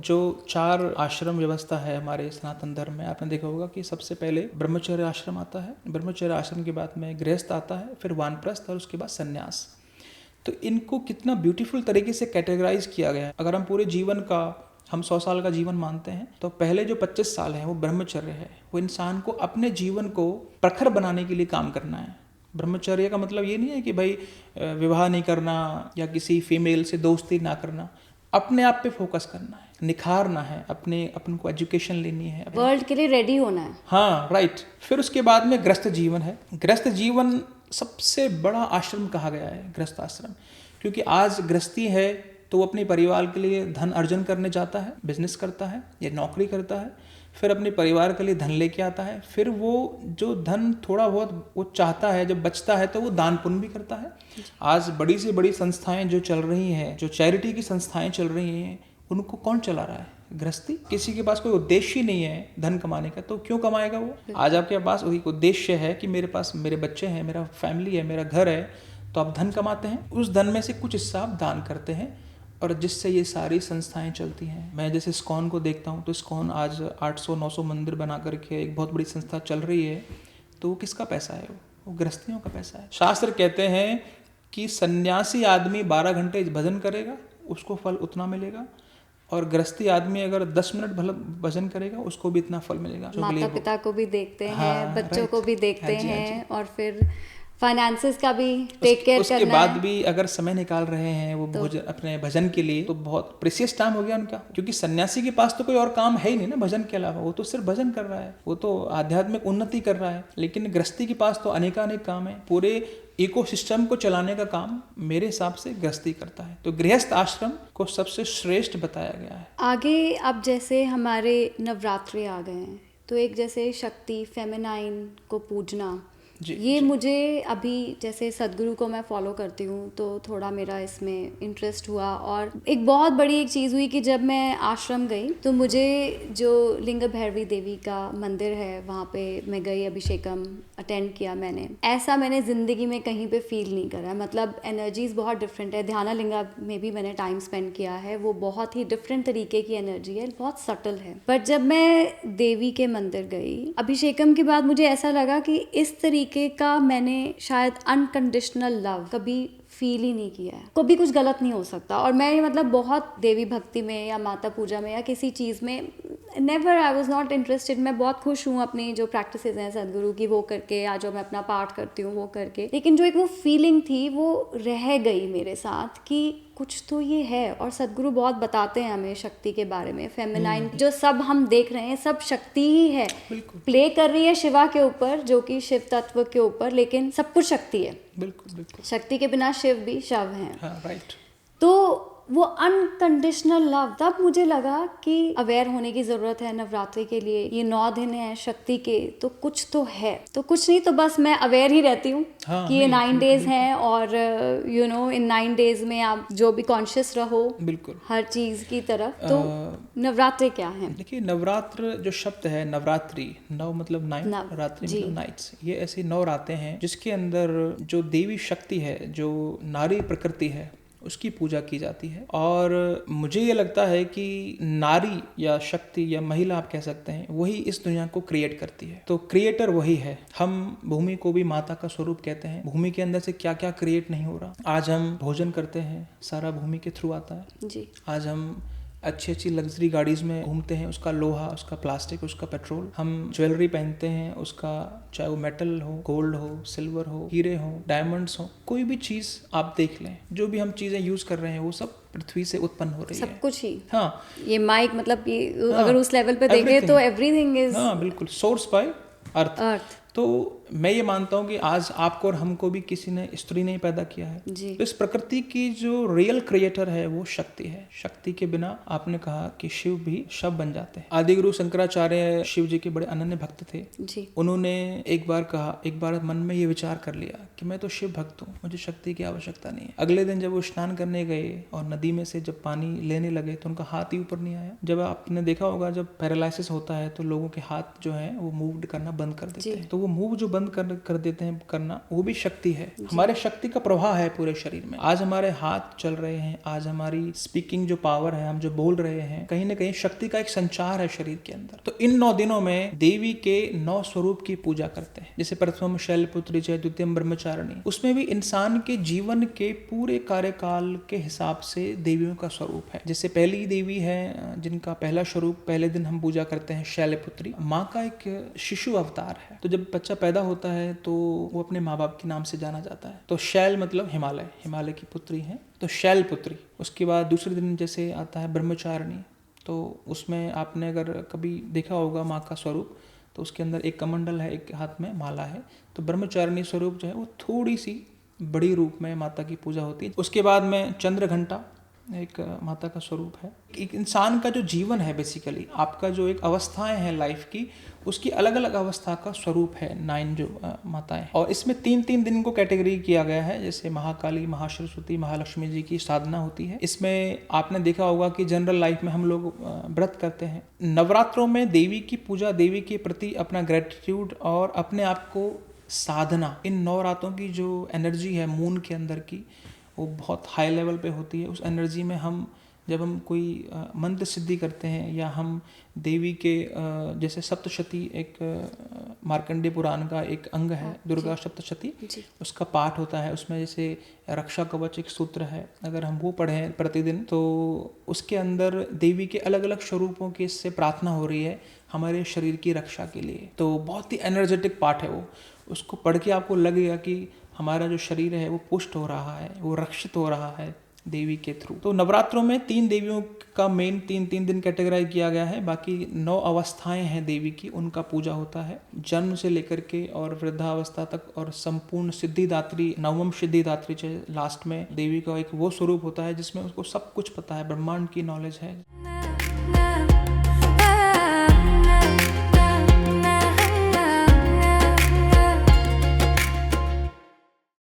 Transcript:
जो 4 आश्रम व्यवस्था है हमारे सनातन धर्म में, आपने देखा होगा कि सबसे पहले ब्रह्मचर्य आश्रम आता है, ब्रह्मचर्य आश्रम के बाद में गृहस्थ आता है, फिर वानप्रस्थ और उसके बाद संन्यास। तो इनको कितना ब्यूटीफुल तरीके से कैटेगराइज किया गया है। अगर हम पूरे जीवन का, हम 100 साल का जीवन मानते हैं, तो पहले जो 25 साल है वो ब्रह्मचर्य है। वो इंसान को अपने जीवन को प्रखर बनाने के लिए काम करना है। ब्रह्मचर्य का मतलब ये नहीं है कि भाई विवाह नहीं करना या किसी फीमेल से दोस्ती ना करना, अपने आप पे फोकस करना है, निखारना है, अपन को एजुकेशन लेनी है, वर्ल्ड के लिए रेडी होना है। हाँ राइट। फिर उसके बाद में गृहस्थ जीवन है। गृहस्थ जीवन सबसे बड़ा आश्रम कहा गया है, गृहस्थ आश्रम, क्योंकि आज गृहस्थी है तो वो अपने परिवार के लिए धन अर्जन करने जाता है, बिजनेस करता है या नौकरी करता है, फिर अपने परिवार के लिए धन लेके आता है, फिर वो जो धन थोड़ा बहुत वो चाहता है, जब बचता है तो वो दान पुण्य भी करता है। आज बड़ी से बड़ी संस्थाएं जो चल रही हैं, जो चैरिटी की संस्थाएं चल रही हैं, उनको कौन चला रहा है? गृहस्थी। किसी के पास कोई उद्देश्य ही नहीं है धन कमाने का, तो क्यों कमाएगा वो? आज आपके पास वही उद्देश्य है कि मेरे पास मेरे बच्चे हैं, मेरा फैमिली है, मेरा घर है, तो आप धन कमाते हैं, उस धन में से कुछ हिस्सा आप दान करते हैं, और जिससे ये सारी संस्थाएं चलती हैं। मैं जैसे इस्कॉन को देखता हूँ, तो इस्कॉन आज 800-900 मंदिर बना करके एक बहुत बड़ी संस्था चल रही है, तो वो किसका पैसा है? वो गृहस्थियों का पैसा है। शास्त्र कहते हैं कि सन्यासी आदमी 12 घंटे भजन करेगा, उसको फल उतना मिलेगा, और गृहस्थी आदमी अगर 10 मिनट भजन करेगा, उसको भी इतना फल मिलेगा। माता पिता को भी देखते हैं, बच्चों को भी देखते हैं, और फिर फाइनेंसेस का भी टेक केयर करना है। उसके बाद भी अगर समय निकाल रहे हैं वो अपने भजन के लिए, तो बहुत प्रेशियस टाइम हो गया उनका, क्योंकि सन्यासी के पास तो कोई और काम है ही नहीं ना भजन के अलावा, वो तो सिर्फ भजन कर रहा है, वो तो आध्यात्मिक उन्नति कर रहा है। लेकिन गृहस्थी के पास तो अनेकानेक काम है, पूरे इकोसिस्टम को चलाने का काम मेरे हिसाब से गृहस्थी करता है। तो गृहस्थ आश्रम को सबसे श्रेष्ठ बताया गया है। आगे अब जैसे हमारे नवरात्रि आ गए हैं, तो एक जैसे शक्ति फेमिनाइन को पूजना, ये मुझे अभी जैसे सदगुरु को मैं फॉलो करती हूँ, तो थोड़ा मेरा इसमें इंटरेस्ट हुआ। और एक बहुत बड़ी एक चीज़ हुई कि जब मैं आश्रम गई, तो मुझे जो लिंग भैरवी देवी का मंदिर है वहाँ पे मैं गई, अभिषेकम अटेंड किया मैंने। ऐसा मैंने ज़िंदगी में कहीं पे फील नहीं करा। मतलब एनर्जीज बहुत डिफरेंट है। ध्यानालिंगा में भी मैंने टाइम स्पेंड किया है, वो बहुत ही डिफरेंट तरीके की एनर्जी है, बहुत सटल है। बट जब मैं देवी के मंदिर गई अभिषेकम के बाद, मुझे ऐसा लगा कि इस तरीके का मैंने शायद अनकंडीशनल लव कभी फील ही नहीं किया है। कभी कुछ गलत नहीं हो सकता। और मैं मतलब बहुत देवी भक्ति में या माता पूजा में या किसी चीज़ में never, I was not interested. मैं बहुत खुश हूँ अपनी जो प्रैक्टिसेस हैं सदगुरु की वो करके, या जो मैं अपना पाठ करती हूँ वो करके, लेकिन जो एक वो फीलिंग थी वो रह गई मेरे साथ कि कुछ तो ये है। और सदगुरु बहुत बताते हैं हमें शक्ति के बारे में, फेमिनाइन जो सब हम देख रहे हैं सब शक्ति ही है, प्ले कर रही है शिवा के ऊपर, जो कि शिव तत्व के ऊपर, लेकिन सब कुछ शक्ति है। बिल्कुल बिल्कुल। शक्ति के बिना शिव भी शव हैं। हाँ, राइट। तो वो अनकंडीशनल लव, तब मुझे लगा कि अवेयर होने की ज़रूरत है नवरात्रि के लिए। ये 9 दिन हैं शक्ति के, तो कुछ तो है, तो कुछ नहीं तो बस मैं अवेयर ही रहती हूँ कि ये 9 डेज हैं, और यू नो इन 9 डेज में आप जो भी कॉन्शियस रहो बिल्कुल हर चीज़ की तरफ। तो नवरात्रि क्या है? देखिए, नवरात्र जो शब्द है, नवरात्रि, नव मतलब 9, रात्रि मतलब नाइट्स, ये ऐसे 9 रातें हैं जिसके अंदर जो देवी शक्ति है, जो नारी प्रकृति है, उसकी पूजा की जाती है। और मुझे ये लगता है कि नारी या शक्ति या महिला आप कह सकते हैं, वही इस दुनिया को क्रिएट करती है। तो क्रिएटर वही है। हम भूमि को भी माता का स्वरूप कहते हैं। भूमि के अंदर से क्या क्या क्रिएट नहीं हो रहा। आज हम भोजन करते हैं, सारा भूमि के थ्रू आता है जी। आज हम अच्छी अच्छी लग्जरी गाड़ीज में घूमते हैं, उसका लोहा, उसका प्लास्टिक, उसका पेट्रोल। हम ज्वेलरी पहनते हैं, उसका चाहे वो मेटल हो, गोल्ड हो, सिल्वर हो, हीरे हो, डायमंड्स हो, कोई भी चीज आप देख लें, जो भी हम चीजें यूज कर रहे हैं वो सब पृथ्वी से उत्पन्न हो रही है। सब कुछ ही। हाँ, ये माइक मतलब ये अगर उस लेवल पे देखें तो एवरीथिंग इज, हाँ बिल्कुल, सोर्स बाय अर्थ। तो मैं ये मानता हूँ कि आज आपको और हमको भी किसी ने स्त्री नहीं पैदा किया है। तो इस प्रकृति की जो रियल क्रिएटर है वो शक्ति है। शक्ति के बिना आपने कहा कि शिव भी शव बन जाते हैं। आदि गुरु शंकराचार्य शिव जी के बड़े अनन्य भक्त थे जी। उन्होंने एक बार मन में ये विचार कर लिया कि मैं तो शिव भक्त हूँ, मुझे शक्ति की आवश्यकता नहीं है। अगले दिन जब वो स्नान करने गए और नदी में से जब पानी लेने लगे तो उनका हाथ ही ऊपर नहीं आया। जब आपने देखा होगा, जब पैरालिसिस होता है तो लोगों के हाथ जो है वो मूव करना बंद कर देते हैं, तो वो मूव जो बंद कर देते हैं करना, वो भी शक्ति है। हमारे शक्ति का प्रवाह है पूरे शरीर में। आज हमारे हाथ चल रहे हैं, आज हमारी स्पीकिंग जो पावर है, हम जो बोल रहे हैं, कहीं ना कहीं शक्ति का एक संचार है शरीर के अंदर। तो इन 9 दिनों में देवी के 9 स्वरूप की पूजा करते हैं। जैसे प्रथम शैलपुत्री, चाहे द्वितीयम ब्रह्मचारिणी, उसमें भी इंसान के जीवन के पूरे कार्यकाल के हिसाब से देवियों का स्वरूप है। जैसे पहली देवी है जिनका पहला स्वरूप पहले दिन हम पूजा करते हैं, शैलपुत्री, माँ का एक शिशु अवतार है। तो जब बच्चा पैदा होता है तो वो अपने माँ बाप के नाम से जाना जाता है। तो शैल मतलब हिमालय, हिमालय की पुत्री है, तो शैलपुत्री। उसके बाद दूसरे दिन जैसे आता है ब्रह्मचारिणी, तो उसमें आपने अगर कभी देखा होगा माँ का स्वरूप, तो उसके अंदर एक कमंडल है, एक हाथ में माला है। तो ब्रह्मचारिणी स्वरूप जो है वो थोड़ी सी बड़ी रूप में माता की पूजा होती है। उसके बाद में चंद्र घंटा एक माता का स्वरूप है। एक इंसान का जो जीवन है, बेसिकली आपका जो एक अवस्थाएं हैं लाइफ की, उसकी अलग अलग अवस्था का स्वरूप है 9 जो माताएं। और इसमें 3-3 दिन को कैटेगरी किया गया है। जैसे महाकाली, महासरस्वती, महालक्ष्मी जी की साधना होती है। इसमें आपने देखा होगा कि जनरल लाइफ में हम लोग व्रत करते हैं। नवरात्रों में देवी की पूजा, देवी के प्रति अपना ग्रेटिट्यूड और अपने आप को साधना, इन 9 रातों की जो एनर्जी है मून के अंदर की, वो बहुत हाई लेवल पे होती है। उस एनर्जी में जब हम कोई मंत्र सिद्धि करते हैं, या हम देवी के जैसे सप्तशती, एक मार्कंडेय पुराण का एक अंग है, दुर्गा सप्तशती, उसका पाठ होता है। उसमें जैसे रक्षा कवच एक सूत्र है, अगर हम वो पढ़ें प्रतिदिन, तो उसके अंदर देवी के अलग अलग स्वरूपों की इससे प्रार्थना हो रही है हमारे शरीर की रक्षा के लिए। तो बहुत ही एनर्जेटिक पाठ है वो। उसको पढ़ के आपको लगेगा कि हमारा जो शरीर है वो पुष्ट हो रहा है, वो रक्षित हो रहा है देवी के थ्रू। तो नवरात्रों में 3 देवियों का मेन 3 दिन कैटेगराइज किया गया है। बाकी 9 अवस्थाएं हैं देवी की, उनका पूजा होता है जन्म से लेकर के और वृद्धावस्था तक। और संपूर्ण सिद्धिदात्री, नवम सिद्धिदात्री, लास्ट में देवी का एक वो स्वरूप होता है जिसमें उसको सब कुछ पता है, ब्रह्मांड की नॉलेज है।